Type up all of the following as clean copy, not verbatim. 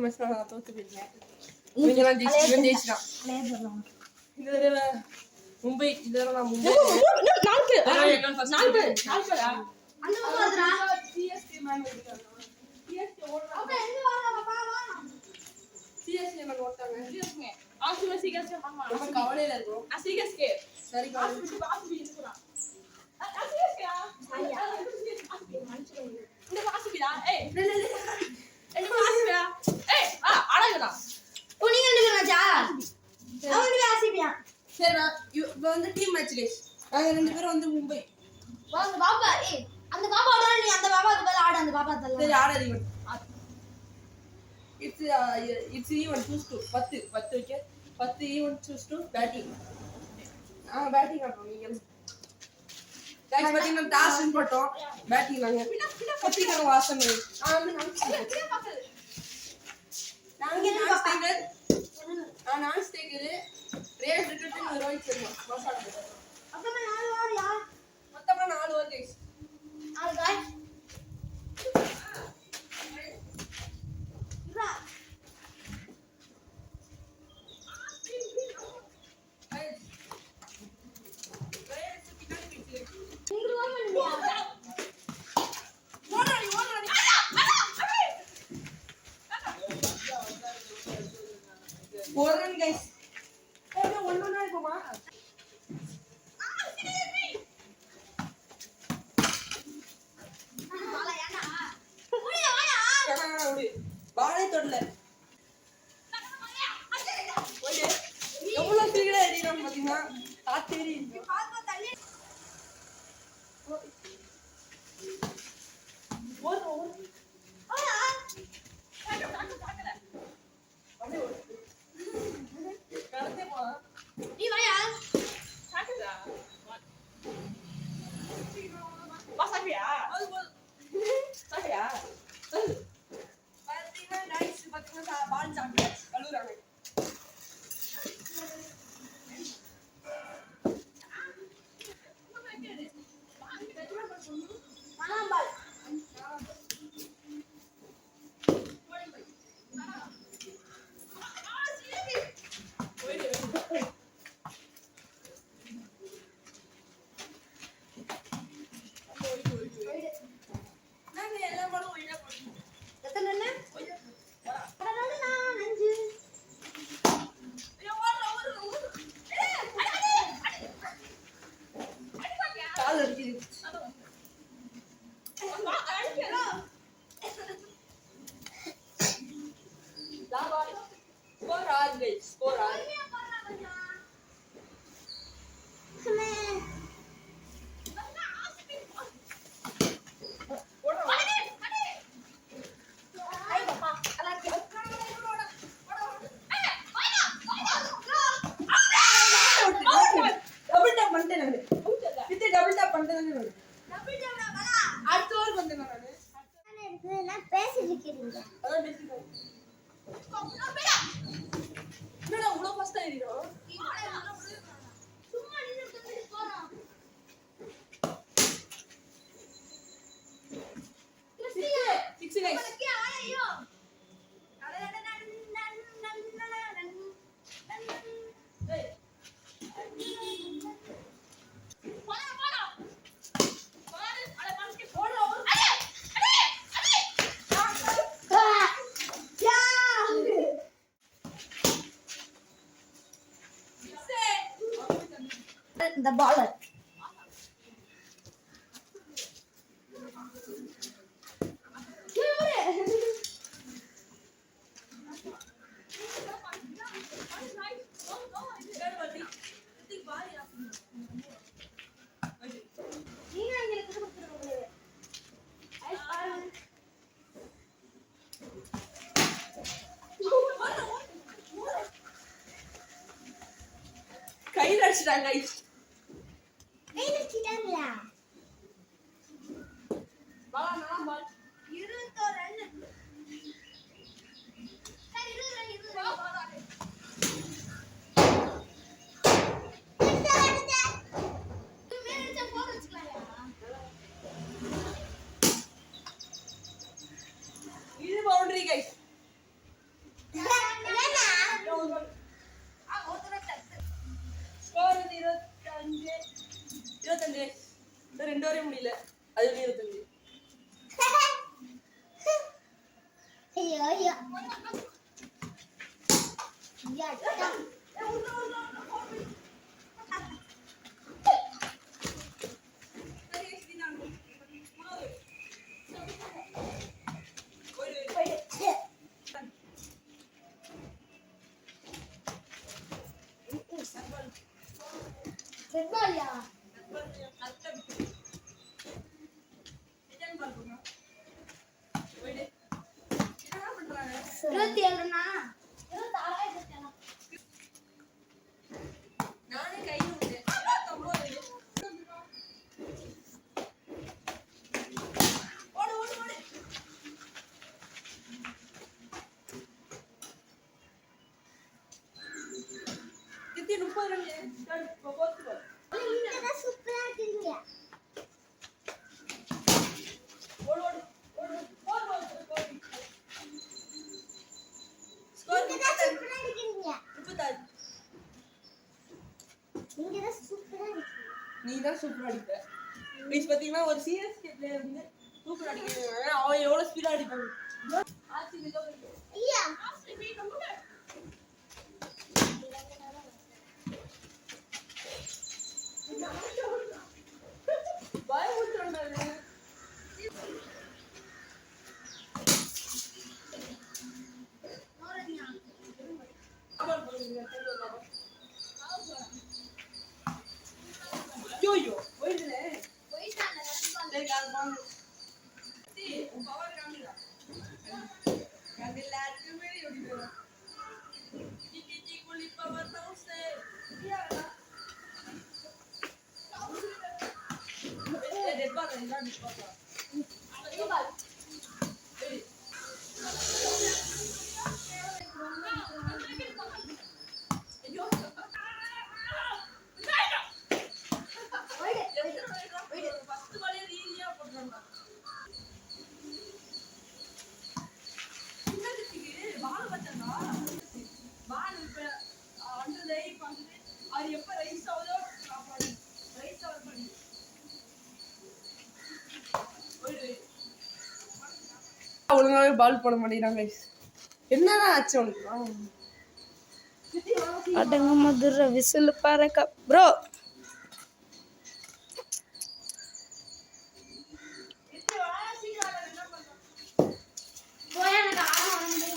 Match நான் தோத்து போயிருக்கேன். இவங்கெல்லாம் ஜெயிச்சிட்டான். இந்த தடவை மும்பை இந்த தடவை நான் மும்பை சிஎஸ்கே மேன் சிஎஸ்கே ஓடுறாங்க. சிஎஸ்கே மேன் ஓட்டாங்க. சிஎஸ்கே ஆசிபி சிஎஸ்கே மாமா நம்ம கவலையில இருக்கோம். சிஎஸ்கே சரி ஆசிபி இருக்குடா. சிஎஸ்கே ஆசிபி மனுஷன் இந்த ஆசிபிடா. ஏய் என்ன ஆசிபிடா. ஏய் அழகுடா. நீங்க ரெண்டு பேரும் ராஜா அவங்க ஆசிபியா. சரி இப்போ வந்து டீம் மேட்ச் கைஸ். நாங்க ரெண்டு பேரும் வந்து மும்பை. வாங்க பாப்பா. ஏய் அந்த பாப்பா ஆடுறா நீ அந்த பாப்பாக்கு பதிலா ஆடு. அந்த பாப்பா தள்ள. சரி ஆடாதீங்க. It's even choose to 10 wicket 10 even choose to batting. Batting ஆடுறோம் நீங்க. கைஸ் பாத்தீங்கன்னா டாஸ் வின் பண்ணோம். பேட்டிங் நாங்க கத்திக்கற வாசம். நாங்க நான் ஸ்டேக்கர் ரேஸ் விக்கெட் ரோஹித் சர்மா மாசாடா. அப்பமா 4 ஓவர் யா. மொத்தமா 4 over guys. 4 guys. One guys. Hey, one na ikoma. Bala ஏண்டா. ஓடியா வாயா. ஓடி. பாலே தொடல. ஓடி. எவ்வளவு சீக்கிரம் ஏறிறான் பாத்தீங்களா? காத்தேரி. பாப்பா தள்ளி. ஓடு ஓடு. ஓடா. அப்படியே ஓடு. நீ வாயா. சாக்குதா. வாசாபியா? சாப்பியா? பாத்தீங்கன்னா நைஸ் பாத்தீங்கன்னா பால் சாப்பிட்டு கழுவுறாங்க. மலாம்பால். The baller. கையில அடிச்சிட்டாங்க கைஸ். இது பவுண்டரி கைஸ். 25 இன்னும் 2 வரையும் முடியல அது 25 ஐயோ ஐயோ யா ரெட்பால்யா இருபத்தி ஏழுனா நானே கையில் விட்டேன் 29 ஓடு ஓடு ஓடு கித்தி 30 ரன் போத்து போ நீங்க சூப்பரா இருக்கீங்க ஓடு ஓடு ஓடு ஓடு ஸ்கோர் நீங்க சூப்பரா இருக்கீங்க 36 நீங்க சூப்பரா இருக்கீங்க நீ தான் சூப்பரா அடிப்ப ப்ளீஸ் பாத்தீங்கன்னா ஒரு சிஎஸ்கே பிளேயர் வந்து சூப்பரா அடிக்கிறாங்க அவன் எவ்வளவு ஸ்பீடா அடிப்பாங்க ஆர்சிபி தான் ஐயா ஆர்சிபி நம்ம பாய் ஊத்துறானே அமர் போடுங்க யோயோ போயிடுனே போயிட்டாங்க டேய் கால் பாங்க சி உன் பவர் காமிடா கண்டிலாக்கு மேல யோடிடா டிடி குளி பவர் தௌசே யாரா டெட் பால் இல்ல மிஸ் பாப்பா ரெட்பால் ஐயோ ஃபர்ஸ்ட் பாலே ஈஸியா போடுறாங்க பால் வச்சா பால் இப்ப அண்டர் லைஃப் வந்து அது எப்ப ரைஸ் ஆகுதோ காப்பாடு ரைஸ் ஆகுது பண்ணி ஒழுங்காவே பால் போட மாட்டேங்கிறாங்க என்னதான் ஆச்சு உனக்கு அடங்க மதுர விசில் பாருங்க ப்ரோ போய் எனக்கு ஆட வந்து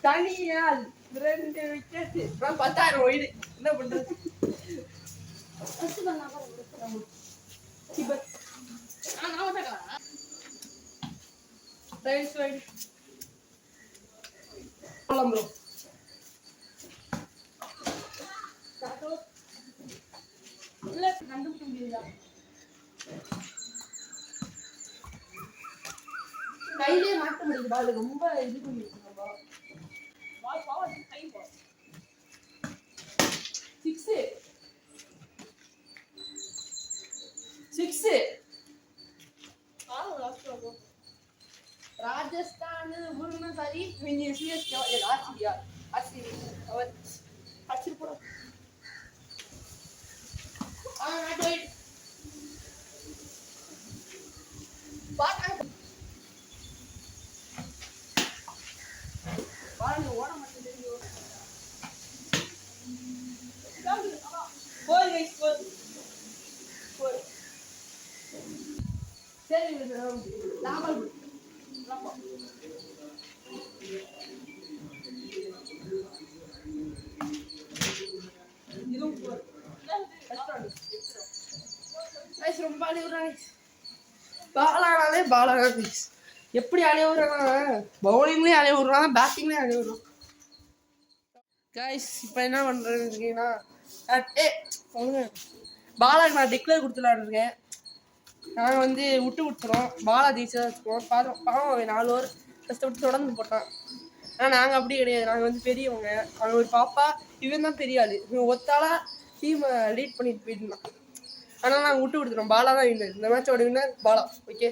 தனியால் 2 விக்கெட் 10,000 ஒயிடு என்ன பண்றது ஃபர்ஸ்ட் பண்ணா பாருங்க கீப்பர் நான் வந்தடா ரைட் சைடு போலாம் ப்ரோ காட்டோ இல்ல கண்டுபிடிக்க முடியல கையிலே மாட்ட முடியல பால் ரொம்ப இது பண்ணிருக்கோம் பால் பவர் கை பால் 6 ராஜஸ்தான் ஊருன்னா சரி நீங்க சிஎஸ்கே ஆர்சிபியா ஆர்சிபி அவர் அடிச்சு போட நாட் வெயிட் பாருங்க ஓட மாட்டேங்குது போய் கைஸ் போய் சரி லாபம் லாபம் இதுவும் போய் கைஸ் ரொம்ப அழுகுறாங்க பாலானாலே பாலானா கைஸ் எப்படி அலைய விடுறாங்க, பவுலிங்லேயும் அலைய விடுறான், பேட்டிங்லேயும் அலைய விடுறான். கைஸ் இப்போ என்ன பண்ணுறேன்னு இருக்கீங்கன்னா, பாலாக்கு நான் டிக்ளேர் கொடுத்துலான்னு நாங்கள் வந்து விட்டு கொடுத்துறோம். பாலா ஜெயிச்சா வச்சுக்குவோம். பாவம் அவன் 4 ஓவர் கஷ்டப்பட்டு தொடர்ந்து போட்டான். ஆனால் நாங்கள் அப்படி கிடையாது. நாங்கள் வந்து பெரியவங்க. அவன் ஒரு பாப்பா, இவன் தான் பெரிய ஆள். இவன் ஒத்தாளாக டீமை லீட் பண்ணிட்டு போயிட்டுருந்தான். அதனால் நாங்கள் விட்டு கொடுத்துறோம். பாலா தான் வின்னர். இந்த மேட்சோட வின்னர் பாலா. ஓகே.